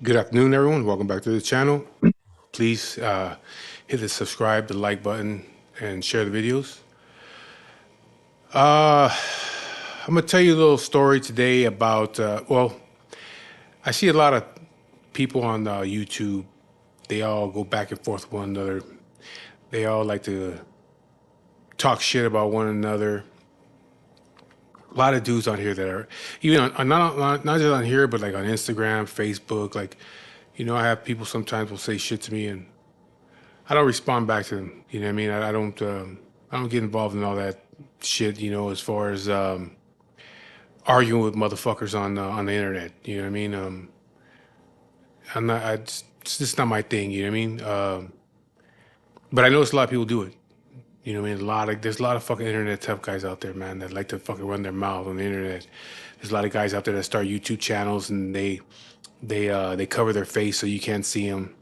Good afternoon, everyone. Welcome back to the channel. Please hit the subscribe, the like button, and share the videos. I'm gonna tell you a little story today about. I see a lot of people on YouTube. They all go back and forth with one another. They all like to talk shit about one another. A lot of dudes on here that are even not just on here, but like on Instagram, Facebook. Like, I have people sometimes will say shit to me, and I don't respond back to them. You know what I mean? I don't get involved in all that shit. As far as arguing with motherfuckers on the internet. You know what I mean? I'm not. It's just not my thing. You know what I mean? But I notice a lot of people do it. You know what I mean? There's a lot of fucking internet tough guys out there, man, that like to fucking run their mouth on the internet. There's a lot of guys out there that start YouTube channels and they cover their face so you can't see them,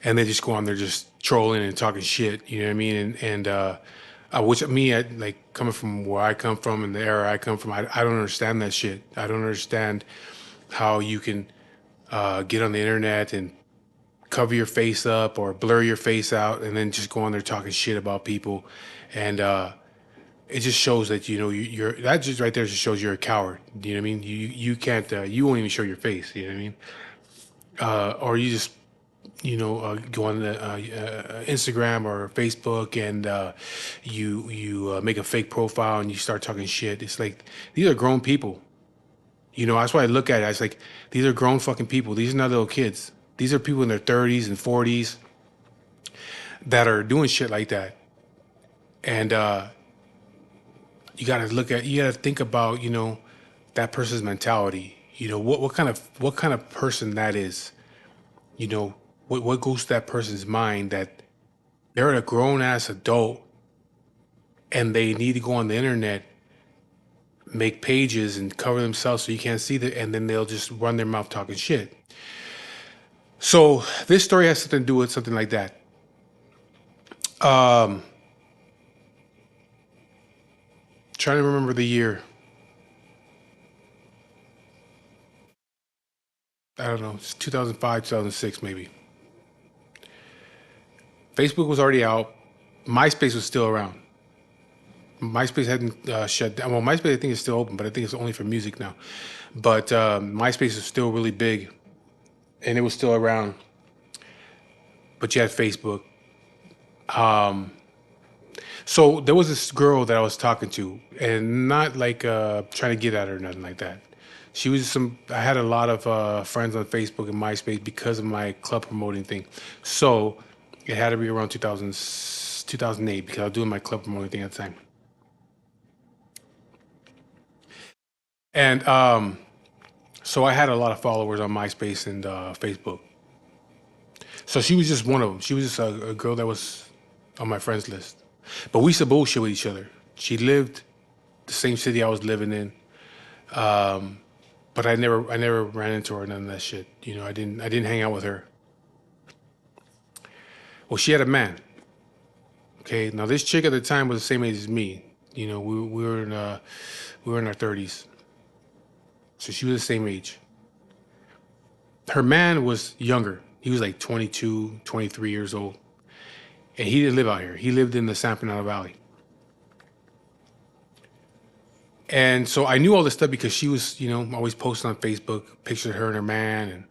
and they just go on there just trolling and talking shit. You know what I mean? Which me, like coming from where I come from and the era I come from, I don't understand that shit. I don't understand how you can get on the internet and cover your face up or blur your face out and then just go on there talking shit about people. And it just shows that, you're that just right there just shows you're a coward. You know what I mean? You can't, you won't even show your face. You know what I mean? Or you just, go on the Instagram or Facebook and you make a fake profile and you start talking shit. It's like, these are grown people. That's why I look at it. It's like, these are grown fucking people. These are not little kids. These are people in their 30s and 40s that are doing shit like that. And you gotta think about, that person's mentality. What kind of person that is. What goes to that person's mind that they're a grown ass adult and they need to go on the internet, make pages and cover themselves so you can't see that, and then they'll just run their mouth talking shit. So this story has something to do with something like that. Trying to remember the year. I don't know. It's 2005, 2006, maybe. Facebook was already out. MySpace was still around. MySpace hadn't shut down. Well, MySpace I think is still open, but I think it's only for music now. But MySpace is still really big, and it was still around. But you had Facebook. So there was this girl that I was talking to, and not like trying to get at her or nothing like that. She was some. I had a lot of friends on Facebook and MySpace because of my club promoting thing. So it had to be around 2008 because I was doing my club promoting thing at the time. And so I had a lot of followers on MySpace and Facebook. So she was just one of them. She was just a girl that was on my friends list. But we used to bullshit with each other. She lived the same city I was living in, but I never ran into her or none of that shit. I didn't hang out with her. Well, she had a man. Okay, now this chick at the time was the same age as me. We were in our 30s, so she was the same age. Her man was younger. He was like 22, 23 years old. And he didn't live out here. He lived in the San Fernando Valley. And so I knew all this stuff because she was, always posting on Facebook pictures of her and her man. And,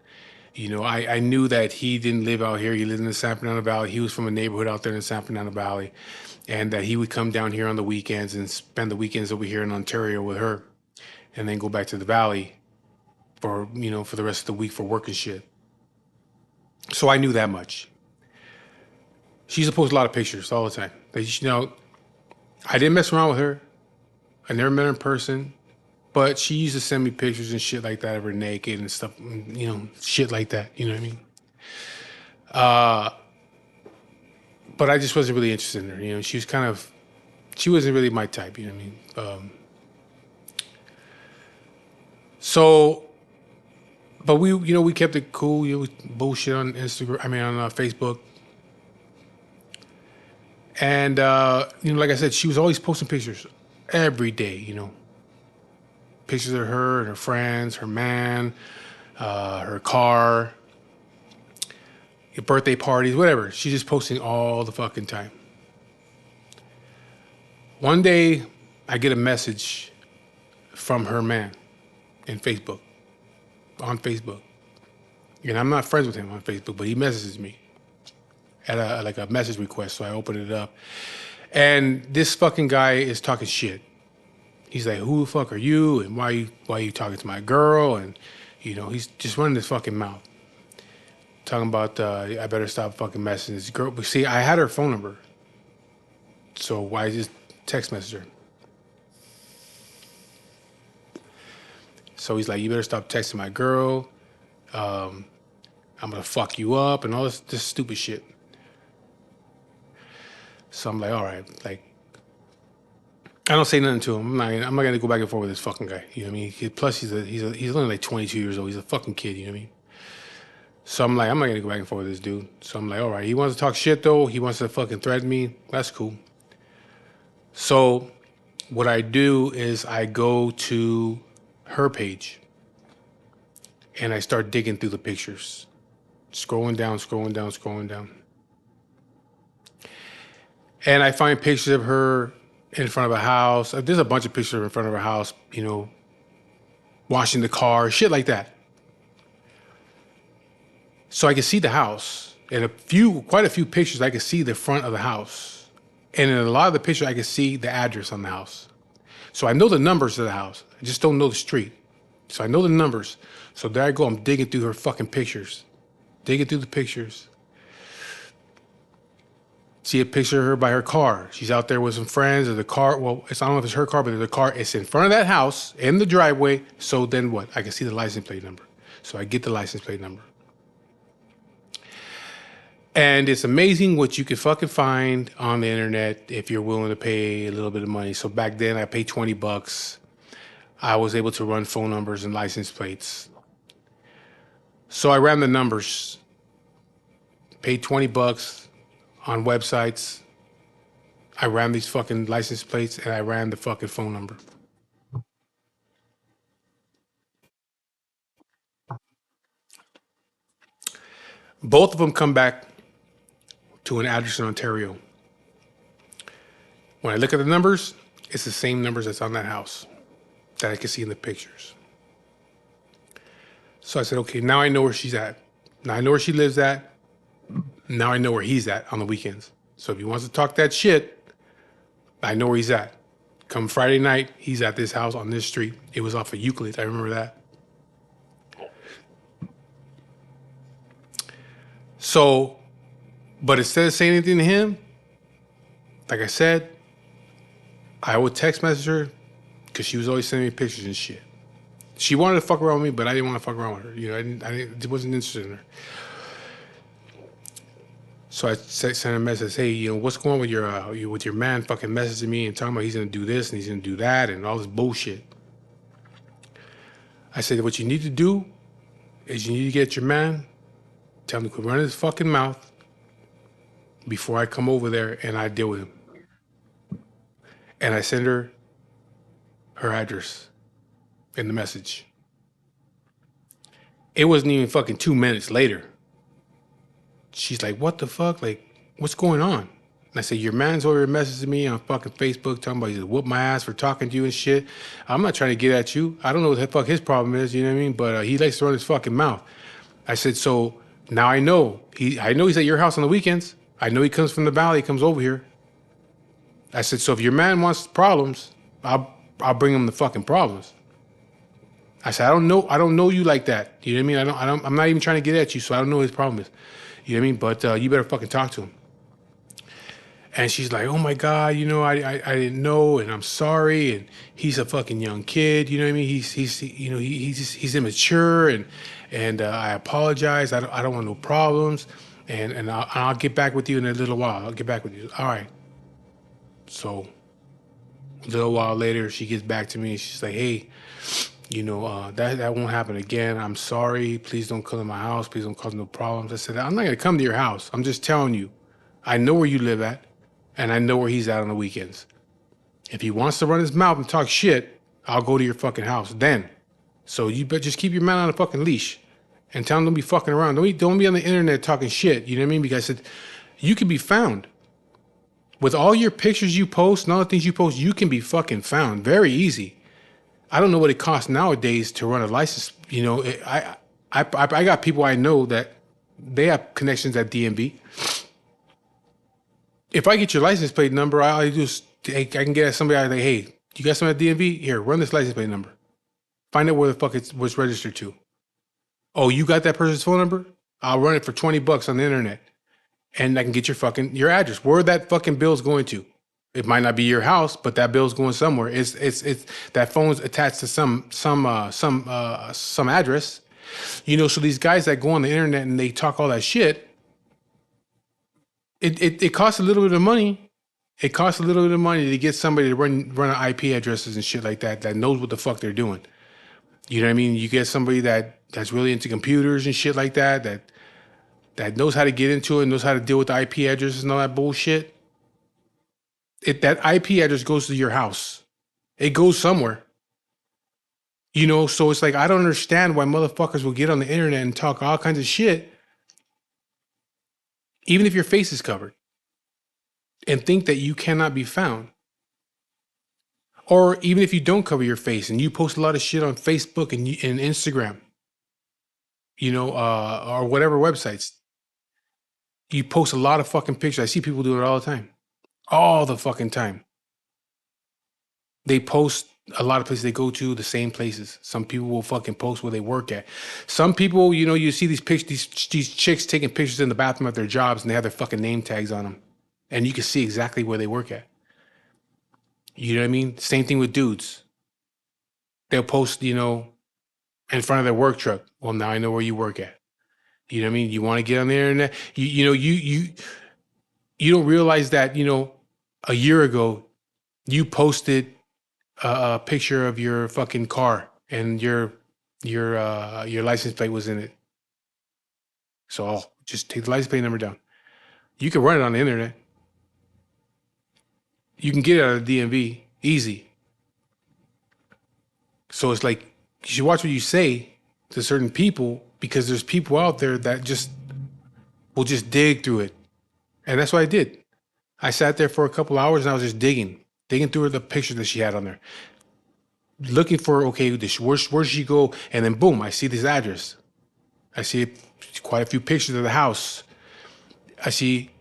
I knew that he didn't live out here. He lived in the San Fernando Valley. He was from a neighborhood out there in the San Fernando Valley. And that he would come down here on the weekends and spend the weekends over here in Ontario with her. And then go back to the Valley for the rest of the week for work and shit. So I knew that much. She used to post a lot of pictures all the time. I didn't mess around with her. I never met her in person. But she used to send me pictures and shit like that of her naked and stuff, shit like that. You know what I mean? But I just wasn't really interested in her. She wasn't really my type. You know what I mean? But we kept it cool. We bullshit on Instagram. I mean, on Facebook. And like I said, she was always posting pictures every day. Pictures of her and her friends, her man, her car, birthday parties, whatever. She's just posting all the fucking time. One day, I get a message from her man on Facebook. And I'm not friends with him on Facebook, but he messages me at a message request. So I open it up. And this fucking guy is talking shit. He's like, who the fuck are you? And why are you talking to my girl? And, he's just running his fucking mouth. Talking about, I better stop fucking messaging this girl. But see, I had her phone number. So why just text message her? So he's like, you better stop texting my girl. I'm going to fuck you up and all this stupid shit. So I'm like, all right, like, I don't say nothing to him. I'm not gonna go back and forth with this fucking guy. You know what I mean? Plus, he's only like 22 years old. He's a fucking kid. You know what I mean? So I'm like, I'm not gonna go back and forth with this dude. So I'm like, all right. He wants to talk shit though. He wants to fucking threaten me. That's cool. So what I do is I go to her page and I start digging through the pictures, scrolling down. And I find pictures of her in front of a house. There's a bunch of pictures in front of her house, washing the car, shit like that. So I can see the house. And quite a few pictures, I can see the front of the house. And in a lot of the pictures, I can see the address on the house. So I know the numbers of the house. I just don't know the street. So I know the numbers. So there I go. I'm digging through her fucking pictures. Digging through the pictures. See a picture of her by her car. She's out there with some friends, or the car. Well, I don't know if it's her car, but the car is in front of that house in the driveway. So then what? I can see the license plate number. So I get the license plate number. And it's amazing what you can fucking find on the internet if you're willing to pay a little bit of money. So back then I paid $20. I was able to run phone numbers and license plates. So I ran the numbers, paid $20 on websites. I ran these fucking license plates and I ran the fucking phone number. Both of them come back to an address in Ontario. When I look at the numbers, it's the same numbers that's on that house that I can see in the pictures. So I said, okay, now I know where she's at. Now I know where she lives at. Now I know where he's at on the weekends. So if he wants to talk that shit, I know where he's at. Come Friday night, he's at this house on this street. It was off of Euclid. I remember that. So, but instead of saying anything to him, like I said, I would text message her because she was always sending me pictures and shit. She wanted to fuck around with me, but I didn't want to fuck around with her. I wasn't interested in her. So I sent a message, hey, what's going on with your man fucking messaging me and talking about he's going to do this and he's going to do that and all this bullshit. I said, what you need to do is you need to get your man, tell him to quit running his fucking mouth before I come over there and I deal with him. And I send her address in the message. It wasn't even fucking 2 minutes later. She's like, what the fuck? Like, what's going on? And I said, your man's over here messaging me on fucking Facebook talking about he's gonna whoop my ass for talking to you and shit. I'm not trying to get at you. I don't know what the fuck his problem is, you know what I mean? But he likes to run his fucking mouth. I said, so now I know. I know he's at your house on the weekends. I know he comes from the valley, he comes over here. I said, so if your man wants problems, I'll bring him the fucking problems. I said, I don't know you like that. You know what I mean? I'm not even trying to get at you, so I don't know what his problem is. You know what I mean? But you better fucking talk to him. And she's like, "Oh my God, I didn't know, and I'm sorry." And he's a fucking young kid, you know what I mean? He's immature, and I apologize. I don't want no problems, and I'll get back with you in a little while. I'll get back with you. All right. So a little while later, she gets back to me, and she's like, "Hey, that won't happen again. I'm sorry. Please don't come to my house. Please don't cause no problems." I said, "I'm not gonna come to your house. I'm just telling you. I know where you live at, and I know where he's at on the weekends. If he wants to run his mouth and talk shit, I'll go to your fucking house then. So you better just keep your man on a fucking leash and tell him don't be fucking around. Don't be on the internet talking shit. You know what I mean? Because I said, you can be found. With all your pictures you post and all the things you post, you can be fucking found. Very easy. I don't know what it costs nowadays to run a license. I got people I know that they have connections at DMV. If I get your license plate number, all I do is I can get at somebody. I like, "Hey, you got something at DMV? Here, run this license plate number. Find out where the fuck it was registered to. Oh, you got that person's phone number? I'll run it for $20 on the internet, and I can get your address, where that fucking bill's going to. It might not be your house, but that bill's going somewhere. It's that phone's attached to some address. So these guys that go on the internet and they talk all that shit, it costs a little bit of money. It costs a little bit of money to get somebody to run IP addresses and shit like that knows what the fuck they're doing. You know what I mean? You get somebody that's really into computers and shit like that knows how to get into it, knows how to deal with the IP addresses and all that bullshit. That IP address goes to your house. It goes somewhere. So it's like, I don't understand why motherfuckers will get on the internet and talk all kinds of shit, even if your face is covered, and think that you cannot be found. Or even if you don't cover your face and you post a lot of shit on Facebook and Instagram, or whatever websites, you post a lot of fucking pictures. I see people do it all the time. All the fucking time. They post a lot of places they go to, the same places. Some people will fucking post where they work at. Some people, you see these pictures, these chicks taking pictures in the bathroom at their jobs, and they have their fucking name tags on them. And you can see exactly where they work at. You know what I mean? Same thing with dudes. They'll post, in front of their work truck. Well, now I know where you work at. You know what I mean? You want to get on the internet. You don't realize that, a year ago, you posted a picture of your fucking car and your license plate was in it. So just take the license plate number down. You can run it on the internet. You can get it out of the DMV easy. So it's like, you should watch what you say to certain people, because there's people out there that will just dig through it. And that's what I did. I sat there for a couple hours and I was just digging through the pictures that she had on there, looking for, okay, where should she go? And then boom, I see this address. I see quite a few pictures of the house. I see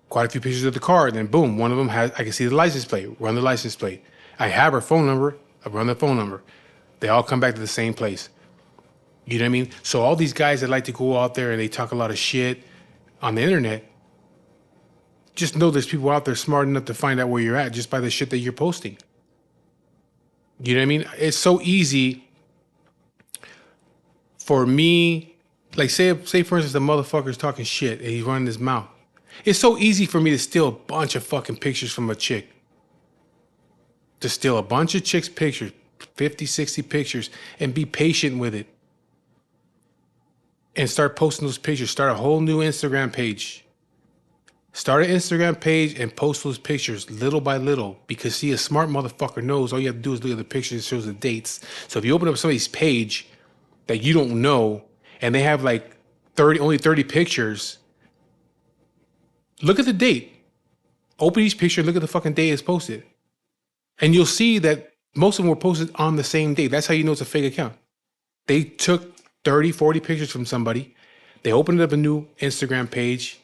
quite a few pictures of the car. And then boom, one of them I can see the license plate, run the license plate. I have her phone number, I run the phone number. They all come back to the same place. You know what I mean? So all these guys that like to go out there and they talk a lot of shit on the internet, just know there's people out there smart enough to find out where you're at just by the shit that you're posting. You know what I mean? It's so easy for me, like say for instance, the motherfucker's talking shit and he's running his mouth. It's so easy for me to steal a bunch of fucking pictures from a chick. To steal a bunch of chicks' pictures, 50, 60 pictures, and be patient with it. And start posting those pictures. Start a whole new Instagram page. Start an Instagram page and post those pictures little by little. Because see, a smart motherfucker knows all you have to do is look at the pictures, it shows the dates. So if you open up somebody's page that you don't know, and they have like only 30 pictures, look at the date. Open each picture, look at the fucking date it's posted. And you'll see that most of them were posted on the same day. That's how you know it's a fake account. They took 30, 40 pictures from somebody. They opened up a new Instagram page.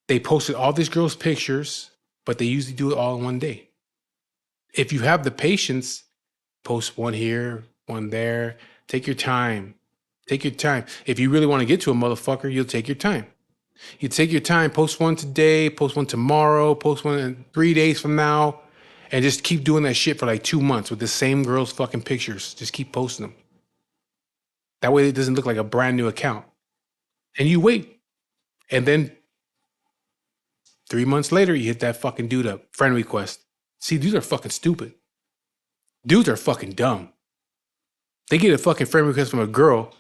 They posted all these girls' pictures, but they usually do it all in one day. If you have the patience, post one here, one there. Take your time. Take your time. If you really want to get to a motherfucker, you'll take your time. You take your time, post one today, post one tomorrow, post one in 3 days from now, and just keep doing that shit for like 2 months with the same girl's fucking pictures. Just keep posting them. That way it doesn't look like a brand new account. And you wait. And then 3 months later, you hit that fucking dude up. Friend request. See, dudes are fucking stupid. Dudes are fucking dumb. They get a fucking friend request from a girl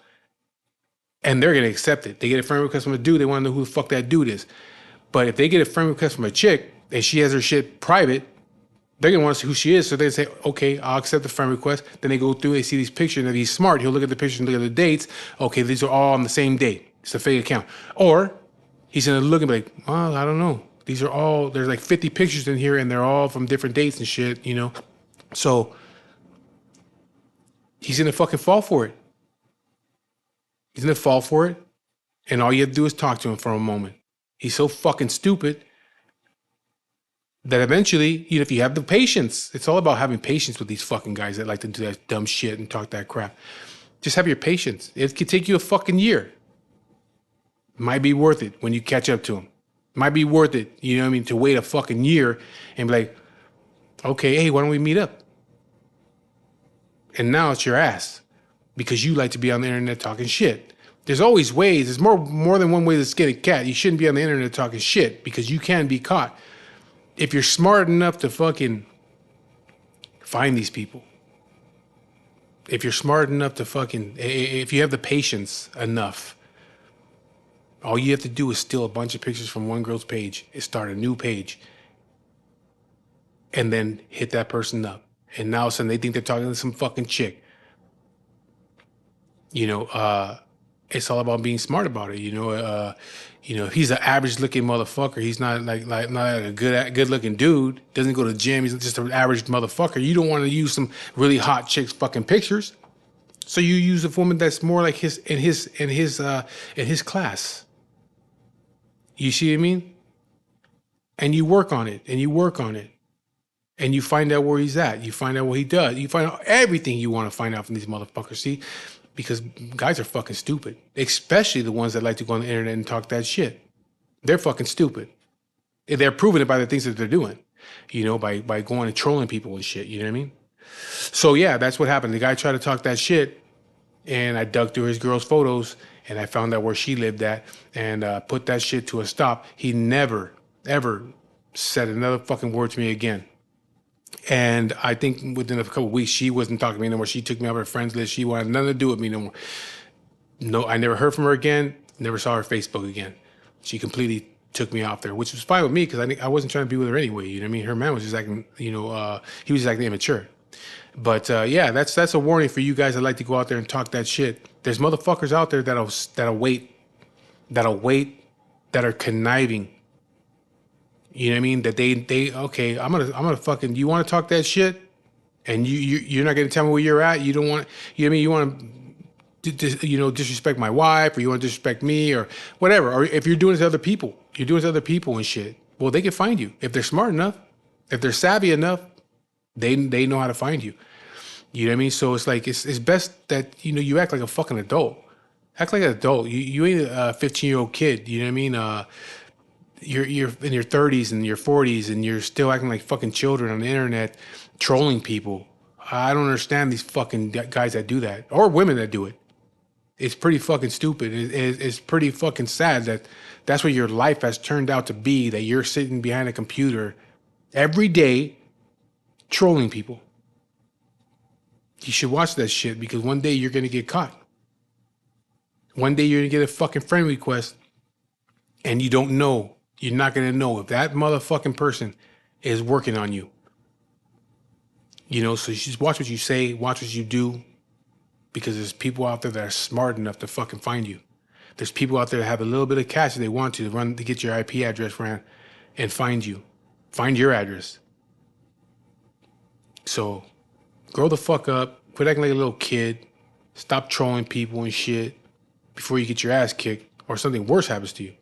and they're gonna accept it. They get a friend request from a dude, they wanna know who the fuck that dude is. But if they get a friend request from a chick and she has her shit private, they're gonna want to see who she is. So they say, okay, I'll accept the friend request. Then they go through, they see these pictures, and if he's smart, he'll look at the pictures and look at the dates. Okay, these are all on the same date. It's a fake account. Or he's gonna look and be like, well, I don't know. These are all, there's like 50 pictures in here and they're all from different dates and shit, you know? So he's gonna fucking fall for it. He's gonna fall for it. And all you have to do is talk to him for a moment. He's so fucking stupid that eventually, you know, if you have the patience, it's all about having patience with these fucking guys that like to do that dumb shit and talk that crap. Just have your patience. It could take you a fucking year. Might be worth it when you catch up to him. Might be worth it, you know what I mean, to wait a fucking year and be like, okay, hey, why don't we meet up? And now it's your ass because you like to be on the internet talking shit. There's always ways. There's more than one way to skin a cat. You shouldn't be on the internet talking shit because you can be caught. If you're smart enough to fucking find these people, if you're smart enough to fucking, if you have the patience enough, all you have to do is steal a bunch of pictures from one girl's page and start a new page and then hit that person up. And now all of a sudden they think they're talking to some fucking chick. You know, it's all about being smart about it. You know, if he's an average looking motherfucker, he's not like not a good looking dude, doesn't go to the gym, he's just an average motherfucker. You don't want to use some really hot chick's fucking pictures. So you use a woman that's more like in his class. You see what I mean? And you work on it, and you work on it. And you find out where he's at. You find out what he does. You find out everything you want to find out from these motherfuckers. See? Because guys are fucking stupid. Especially the ones that like to go on the internet and talk that shit. They're fucking stupid. They're proving it by the things that they're doing. You know, by going and trolling people and shit. You know what I mean? So yeah, that's what happened. The guy tried to talk that shit. And I dug through his girl's photos. And I found out where she lived at. And put that shit to a stop. He never, ever said another fucking word to me again. And I think within a couple of weeks, she wasn't talking to me no more. She took me off her friends list. She wanted nothing to do with me no more. No, I never heard from her again. Never saw her Facebook again. She completely took me off there, which was fine with me because I wasn't trying to be with her anyway. You know what I mean? Her man was just acting, you know, he was just acting immature. But yeah, that's a warning for you guys that like to go out there and talk that shit. There's motherfuckers out there that'll wait, that are conniving. You know what I mean? That they okay, I'm gonna fucking, you want to talk that shit, and you're not gonna tell me where you're at. You don't want, you know what I mean? You want to, you know, disrespect my wife, or you want to disrespect me, or whatever. Or if you're doing it to other people, and shit. Well, they can find you if they're smart enough, if they're savvy enough. They know how to find you. You know what I mean? So it's like it's best that you act like a fucking adult. Act like an adult. You ain't a 15-year-old kid. You know what I mean? You're in your 30s and your 40s and you're still acting like fucking children on the internet, trolling people. I don't understand these fucking guys that do that, or women that do it. It's pretty fucking stupid. It's pretty fucking sad that that's what your life has turned out to be, that you're sitting behind a computer every day trolling people. You should watch that shit because one day you're going to get caught. One day you're going to get a fucking friend request and you don't know. You're not going to know if that motherfucking person is working on you. You know, so you just watch what you say, watch what you do, because there's people out there that are smart enough to fucking find you. There's people out there that have a little bit of cash that they want to get your IP address ran and find you. Find your address. So grow the fuck up, quit acting like a little kid, stop trolling people and shit before you get your ass kicked or something worse happens to you.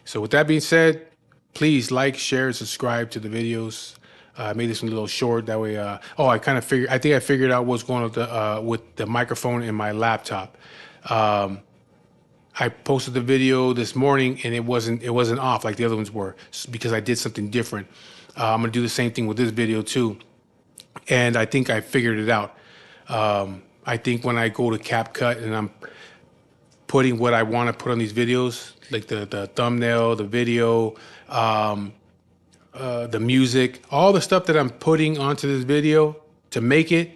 So with that being said, please like, share, and subscribe to the videos. I made this one a little short. That way, I think I figured out what's going on with the microphone in my laptop. I I posted the video this morning and it wasn't off like the other ones were because I did something different. I'm gonna do the same thing with this video too, and I think I figured it out. I think when I go to CapCut and I'm putting what I want to put on these videos, like the thumbnail, the video, the music, all the stuff that I'm putting onto this video to make it,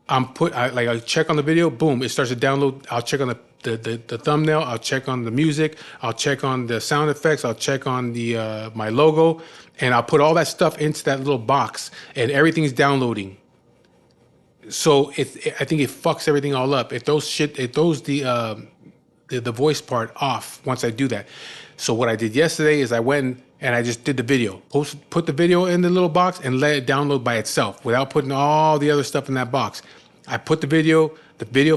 I check on the video, boom, it starts to download. I'll check on the thumbnail, I'll check on the music, I'll check on the sound effects, I'll check on the my logo, and I'll put all that stuff into that little box, and everything's downloading. So I think it fucks everything all up. It throws the voice part off once I do that. So what I did yesterday is I went and I just did the video, put the video in the little box and let it download by itself without putting all the other stuff in that box. I put the video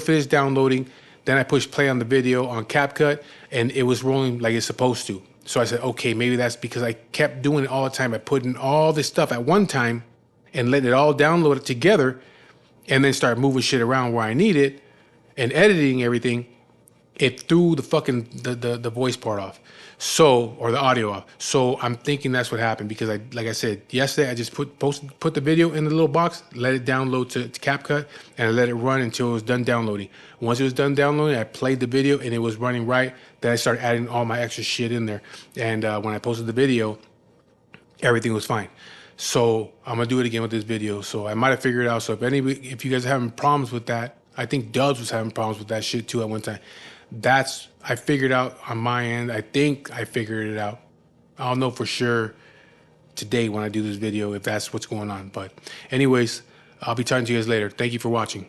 finished downloading, then I pushed play on the video on CapCut and it was rolling like it's supposed to. So I said, okay, maybe that's because I kept doing it all the time. I put in all this stuff at one time and letting it all download it together and then start moving shit around where I need it and editing everything. It threw the fucking the voice part off, or the audio off. So I'm thinking that's what happened because like I said yesterday, I just put the video in the little box, let it download to CapCut, and I let it run until it was done downloading. Once it was done downloading, I played the video and it was running right. Then I started adding all my extra shit in there, and when I posted the video, everything was fine. So I'm gonna do it again with this video. So I might have figured it out. So if you guys are having problems with that, I think Dubs was having problems with that shit too at one time. I figured out on my end. I think I figured it out. I'll know for sure today when I do this video if that's what's going on. But anyways, I'll be talking to you guys later. Thank you for watching.